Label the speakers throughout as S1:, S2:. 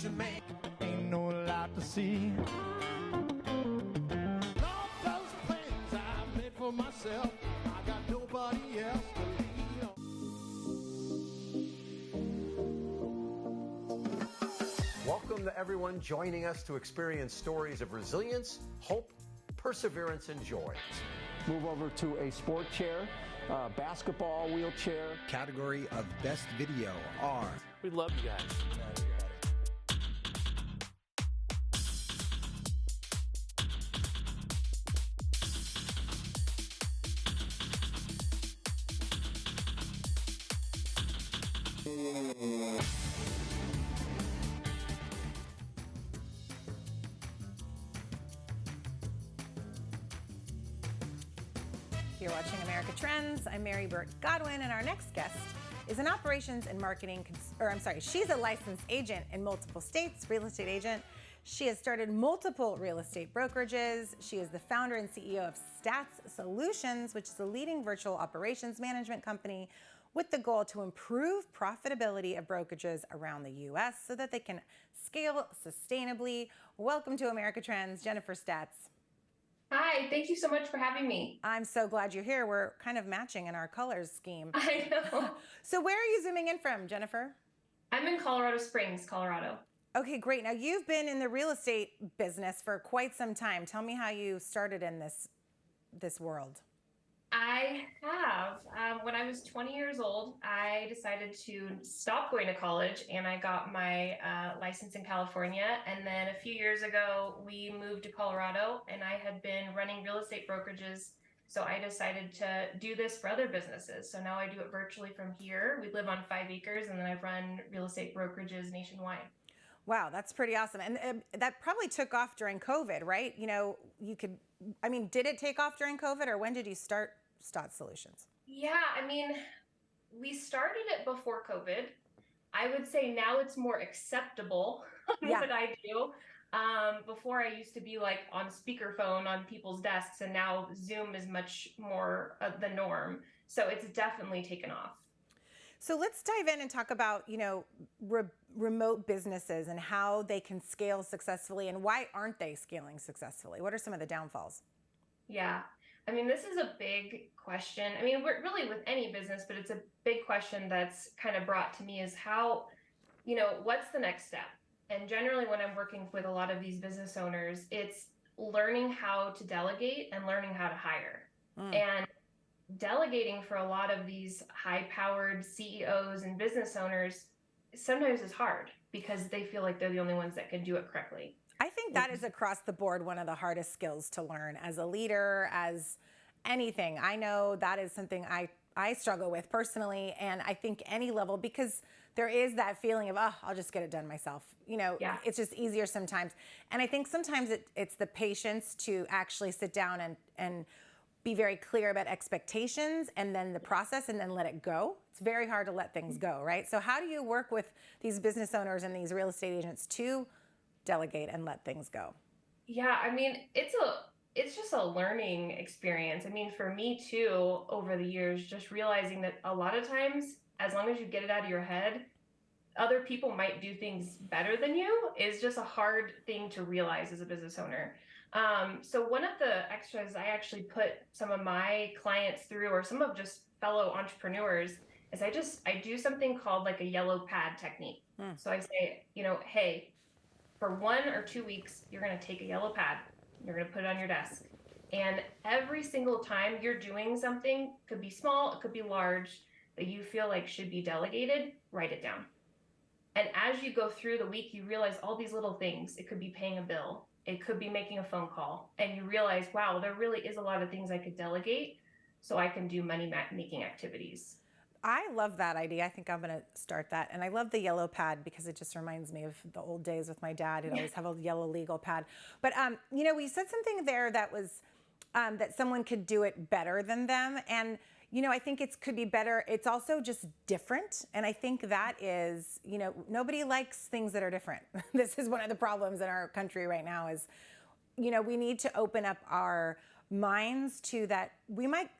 S1: preacher man. Ain't no lot to see. All those plans I made for myself, I got nobody else to lean on.
S2: Welcome to everyone joining us to experience stories of resilience, hope, perseverance, and joy.
S3: Move over to a sport chair, basketball wheelchair.
S4: Category of Best Video are...
S5: We love you guys.
S6: You're watching America Trends. I'm Mary Burt-Godwin, and our next guest is an operations and marketing, she's a licensed agent in multiple states, real estate agent. She has started multiple real estate brokerages. She is the founder and CEO of Staats Solutions, which is a leading virtual operations management company with the goal to improve profitability of brokerages around the U.S. so that they can scale sustainably. Welcome to America Trends, Jennifer Staats.
S7: Hi, thank you so much for having me.
S6: I'm so glad you're here. We're kind of matching in our colors scheme.
S7: I know.
S6: So where are you zooming in from, Jennifer?
S7: I'm in Colorado Springs, Colorado.
S6: Okay, great. Now you've been in the real estate business for quite some time. Tell me how you started in this world.
S7: I have. When I was 20 years old, I decided to stop going to college and I got my license in California. And then a few years ago, we moved to Colorado and I had been running real estate brokerages. So I decided to do this for other businesses. So now I do it virtually from here. We live on 5 acres and then I run real estate brokerages nationwide.
S6: Wow, that's pretty awesome. And that probably took off during COVID, right? You know, did it take off during COVID or when did you start Staats Solutions?
S7: Yeah, we started it before COVID. I would say now it's more acceptable what I do. Before I used to be like on speakerphone on people's desks, and now Zoom is much more the norm. So it's definitely taken off.
S6: So let's dive in and talk about, remote businesses and how they can scale successfully and why aren't they scaling successfully? What are some of the downfalls?
S7: Yeah. This is a big question. We're really with any business, but it's a big question that's kind of brought to me is how, what's the next step? And generally when I'm working with a lot of these business owners, it's learning how to delegate and learning how to hire. And delegating for a lot of these high-powered CEOs and business owners sometimes is hard because they feel like they're the only ones that can do it correctly.
S6: I think that is across the board one of the hardest skills to learn as a leader, as anything. I know that is something I struggle with personally, and I think any level, because there is that feeling of, I'll just get it done myself. It's just easier sometimes. And I think sometimes it's the patience to actually sit down and be very clear about expectations and then the process and then let it go. It's very hard to let things go, right? So how do you work with these business owners and these real estate agents to delegate and let things go?
S7: Yeah, it's just a learning experience. For me too, over the years, just realizing that a lot of times, as long as you get it out of your head, other people might do things better than you is just a hard thing to realize as a business owner. So one of the extras I actually put some of my clients through, or some of just fellow entrepreneurs, is I do something called like a yellow pad technique. So I say, hey, for 1 or 2 weeks, you're going to take a yellow pad, you're going to put it on your desk. And every single time you're doing something, could be small, it could be large, that you feel like should be delegated, write it down. And as you go through the week, you realize all these little things. It could be paying a bill. It could be making a phone call. And you realize, wow, there really is a lot of things I could delegate so I can do money-making activities.
S6: I love that idea. I think I'm going to start that. And I love the yellow pad because it just reminds me of the old days with my dad. He'd always have a yellow legal pad. But, we said something there that was that someone could do it better than them. And, I think it could be better. It's also just different. And I think that is, nobody likes things that are different. This is one of the problems in our country right now is, we need to open up our minds to that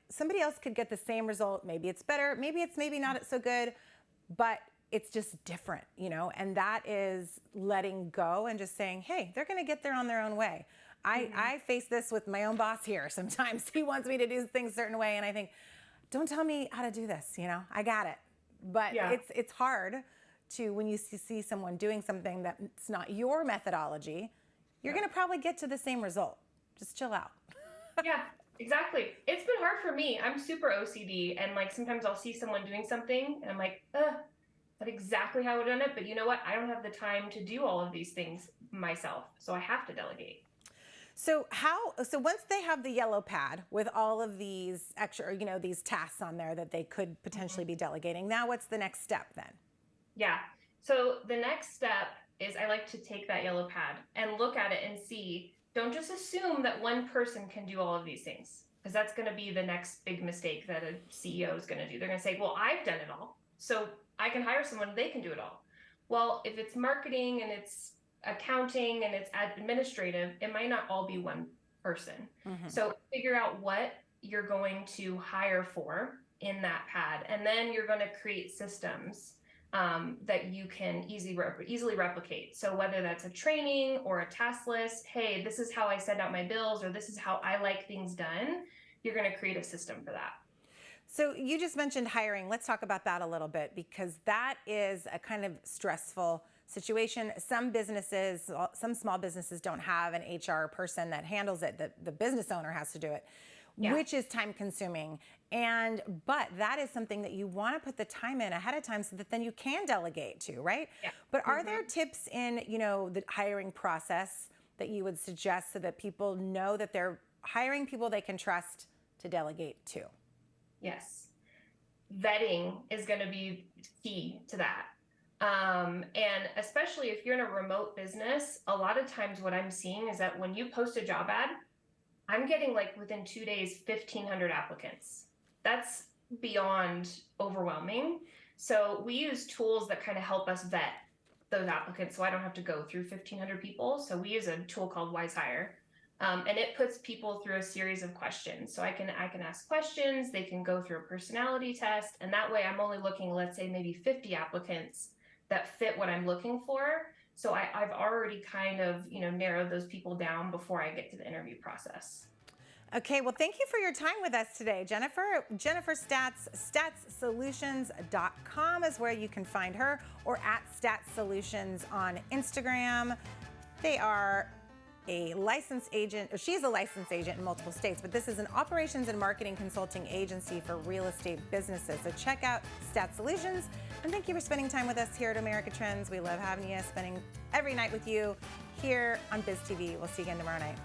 S6: somebody else could get the same result. Maybe it's better, maybe it's not so good, but it's just different, and that is letting go and just saying, hey, they're going to get there on their own way. I face this with my own boss here. Sometimes he wants me to do things a certain way, and I think, don't tell me how to do this, I got it. But it's hard to, when you see someone doing something that's not your methodology, you're going to probably get to the same result. Just chill out.
S7: Yeah, exactly. It's been hard for me. I'm super OCD, and like sometimes I'll see someone doing something and I'm like, that's exactly how I would have done it. But you know what? I don't have the time to do all of these things myself. So I have to delegate.
S6: So once they have the yellow pad with all of these extra, these tasks on there that they could potentially be delegating, now what's the next step then?
S7: Yeah. So the next step is I like to take that yellow pad and look at it and see, don't just assume that one person can do all of these things, because that's going to be the next big mistake that a CEO is going to do. They're going to say, well, I've done it all, so I can hire someone, they can do it all. Well, if it's marketing and it's accounting and it's administrative, it might not all be one person. So figure out what you're going to hire for in that pad, and then you're going to create systems that you can easily replicate. So whether that's a training or a task list, hey, this is how I send out my bills, or this is how I like things done, you're going to create a system for that.
S6: So you just mentioned hiring. Let's talk about that a little bit, because that is a kind of stressful situation. Some small businesses don't have an HR person that handles it. The business owner has to do it, which is time consuming. But that is something that you want to put the time in ahead of time so that then you can delegate to, right? Yeah. But are there tips in, the hiring process that you would suggest so that people know that they're hiring people they can trust to delegate to?
S7: Yes. Vetting is going to be key to that. And especially if you're in a remote business, a lot of times what I'm seeing is that when you post a job ad, I'm getting like within 2 days, 1,500 applicants. That's beyond overwhelming. So we use tools that kind of help us vet those applicants, so I don't have to go through 1,500 people. So we use a tool called Wise Hire, and it puts people through a series of questions. So I can ask questions, they can go through a personality test, and that way I'm only looking, let's say maybe 50 applicants that fit what I'm looking for. So I've already kind of, narrowed those people down before I get to the interview process.
S6: Okay, well, thank you for your time with us today, Jennifer. Jennifer Staats, StaatsSolutions.com is where you can find her, or at Staats Solutions on Instagram. They are a licensed agent, or she's a licensed agent in multiple states, but this is an operations and marketing consulting agency for real estate businesses. So check out Staats Solutions, and thank you for spending time with us here at America Trends. We love having you, spending every night with you here on BizTV. We'll see you again tomorrow night.